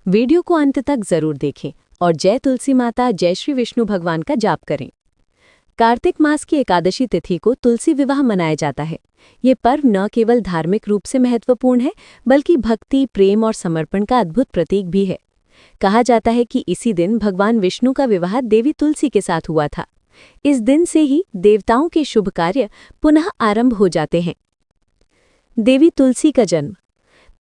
Video को अंत तक जरूर देखें और जय तुलसी माता जय श्री विष्णु भगवान का जाप करें। कार्तिक मास की एकादशी तिथि को तुलसी विवाह मनाया जाता है। ये पर्व न केवल धार्मिक रूप से महत्वपूर्ण है बल्कि भक्ति, प्रेम और समर्पण का अद्भुत प्रतीक भी है। कहा जाता है कि इसी दिन भगवान विष्णु का विवाह देवी तुलसी के साथ हुआ था। इस दिन से ही देवताओं के शुभ कार्य पुनः आरंभ हो जाते हैं। देवी तुलसी का जन्म।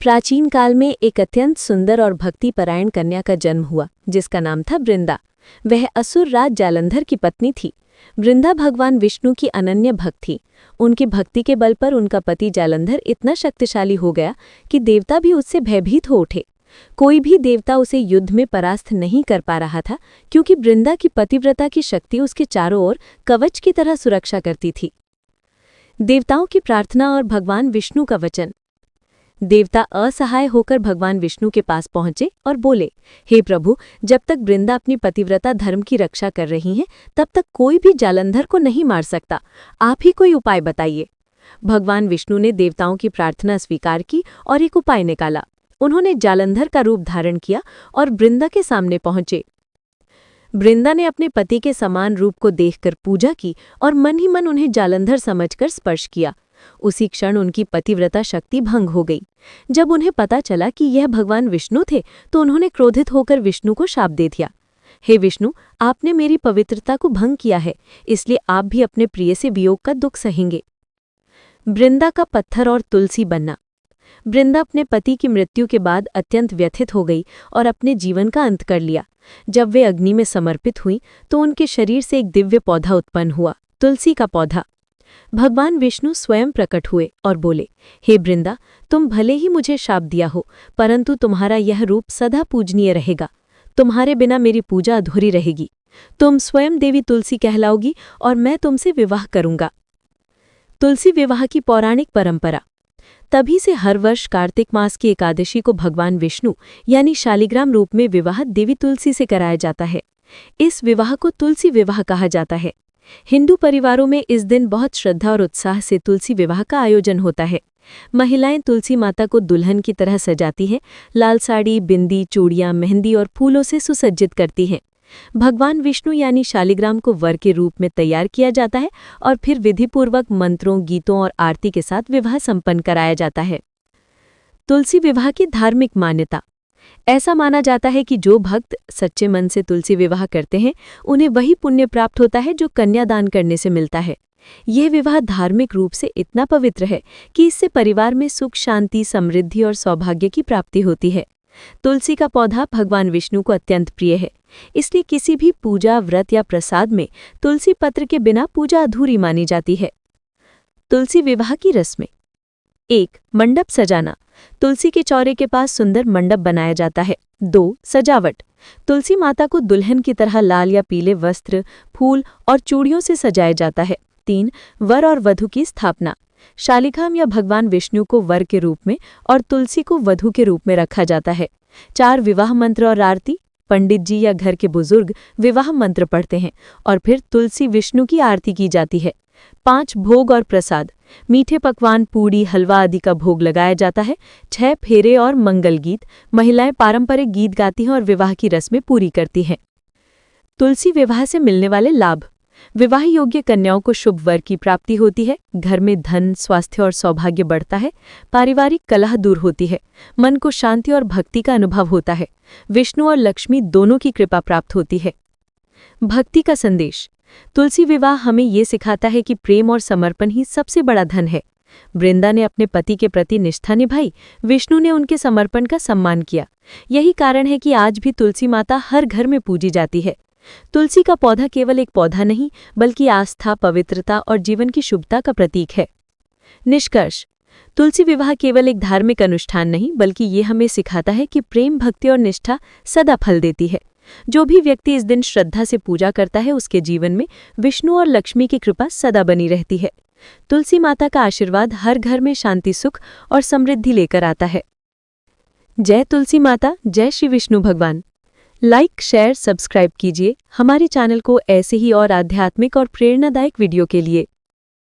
प्राचीन काल में एक अत्यंत सुंदर और भक्तिपरायण कन्या का जन्म हुआ जिसका नाम था वृंदा। वह असुर राज जालंधर की पत्नी थी। वृंदा भगवान विष्णु की अनन्य भक्त थी। उनकी भक्ति के बल पर उनका पति जालंधर इतना शक्तिशाली हो गया कि देवता भी उससे भयभीत हो उठे। कोई भी देवता उसे युद्ध में परास्त नहीं कर पा रहा था क्योंकि वृंदा की पतिव्रता की शक्ति उसके चारों ओर कवच की तरह सुरक्षा करती थी। देवताओं की प्रार्थना और भगवान विष्णु का वचन। देवता असहाय होकर भगवान विष्णु के पास पहुंचे और बोले, हे प्रभु, जब तक वृंदा अपनी पतिव्रता धर्म की रक्षा कर रही हैं तब तक कोई भी जालंधर को नहीं मार सकता। आप ही कोई उपाय बताइए। भगवान विष्णु ने देवताओं की प्रार्थना स्वीकार की और एक उपाय निकाला। उन्होंने जालंधर का रूप धारण किया और वृंदा के सामने पहुंचे। वृंदा ने अपने पति के समान रूप को देखकर पूजा की और मन ही मन उन्हें जालंधर समझकर स्पर्श किया। उसी क्षण उनकी पतिव्रता शक्ति भंग हो गई। जब उन्हें पता चला कि यह भगवान विष्णु थे तो उन्होंने क्रोधित होकर विष्णु को शाप दे दिया। हे विष्णु, आपने मेरी पवित्रता को भंग किया है, इसलिए आप भी अपने प्रिय से वियोग का दुख सहेंगे। वृंदा का पत्थर और तुलसी बनना। वृंदा अपने पति की मृत्यु के बाद अत्यंत व्यथित हो गई और अपने जीवन का अंत कर लिया। जब वे अग्नि में समर्पित हुई तो उनके शरीर से एक दिव्य पौधा उत्पन्न हुआ, तुलसी का पौधा। भगवान विष्णु स्वयं प्रकट हुए और बोले, हे वृंदा, तुम भले ही मुझे शाप दिया हो परंतु तुम्हारा यह रूप सदा पूजनीय रहेगा। तुम्हारे बिना मेरी पूजा अधूरी रहेगी। तुम स्वयं देवी तुलसी कहलाओगी और मैं तुमसे विवाह करूंगा। तुलसी विवाह की पौराणिक परंपरा। तभी से हर वर्ष कार्तिक मास की एकादशी को भगवान विष्णु यानी शालिग्राम रूप में विवाह देवी तुलसी से कराया जाता है। इस विवाह को तुलसी विवाह कहा जाता है। हिंदू परिवारों में इस दिन बहुत श्रद्धा और उत्साह से तुलसी विवाह का आयोजन होता है। महिलाएं तुलसी माता को दुल्हन की तरह सजाती हैं, लाल साड़ी, बिंदी, चूड़ियां, मेहंदी और फूलों से सुसज्जित करती हैं। भगवान विष्णु यानी शालिग्राम को वर के रूप में तैयार किया जाता है और फिर विधिपूर्वक मंत्रों, गीतों और आरती के साथ विवाह संपन्न कराया जाता है। तुलसी विवाह की धार्मिक मान्यता। ऐसा माना जाता है कि जो भक्त सच्चे मन से तुलसी विवाह करते हैं उन्हें वही पुण्य प्राप्त होता है जो कन्यादान करने से मिलता है। यह विवाह धार्मिक रूप से इतना पवित्र है कि इससे परिवार में सुख, शांति, समृद्धि और सौभाग्य की प्राप्ति होती है। तुलसी का पौधा भगवान विष्णु को अत्यंत प्रिय है, इसलिए किसी भी पूजा, व्रत या प्रसाद में तुलसी पत्र के बिना पूजा अधूरी मानी जाती है। तुलसी विवाह की रस्में। 1. मंडप सजाना। तुलसी के चौरे के पास सुंदर मंडप बनाया जाता है। 2. सजावट। तुलसी माता को दुल्हन की तरह लाल या पीले वस्त्र, फूल और चूड़ियों से सजाया जाता है। 3. वर और वधू की स्थापना। शालिग्राम या भगवान विष्णु को वर के रूप में और तुलसी को वधू के रूप में रखा जाता है। 4. विवाह मंत्र और आरती। पंडित जी या घर के बुजुर्ग विवाह मंत्र पढ़ते हैं और फिर तुलसी विष्णु की आरती की जाती है। 5. भोग और प्रसाद। मीठे पकवान, पूड़ी, हलवा आदि का भोग लगाया जाता है। 6. फेरे और मंगल गीत। महिलाएं पारंपरिक गीत गाती हैं और विवाह की रस्में पूरी करती हैं। तुलसी विवाह से मिलने वाले लाभ। विवाह योग्य कन्याओं को शुभ वर की प्राप्ति होती है। घर में धन, स्वास्थ्य और सौभाग्य बढ़ता है। पारिवारिक कलह दूर होती है। मन को शांति और भक्ति का अनुभव होता है। विष्णु और लक्ष्मी दोनों की कृपा प्राप्त होती है। भक्ति का संदेश। तुलसी विवाह हमें ये सिखाता है कि प्रेम और समर्पण ही सबसे बड़ा धन है। वृंदा ने अपने पति के प्रति निष्ठा निभाई, विष्णु ने उनके समर्पण का सम्मान किया। यही कारण है कि आज भी तुलसी माता हर घर में पूजी जाती है। तुलसी का पौधा केवल एक पौधा नहीं बल्कि आस्था, पवित्रता और जीवन की शुभता का प्रतीक है। निष्कर्ष। तुलसी विवाह केवल एक धार्मिक अनुष्ठान नहीं बल्कि ये हमें सिखाता है कि प्रेम, भक्ति और निष्ठा सदा फल देती है। जो भी व्यक्ति इस दिन श्रद्धा से पूजा करता है उसके जीवन में विष्णु और लक्ष्मी की कृपा सदा बनी रहती है। तुलसी माता का आशीर्वाद हर घर में शांति, सुख और समृद्धि लेकर आता है। जय तुलसी माता, जय श्री विष्णु भगवान। लाइक, शेयर, सब्सक्राइब कीजिए हमारे चैनल को ऐसे ही और आध्यात्मिक और प्रेरणादायक वीडियो के लिए।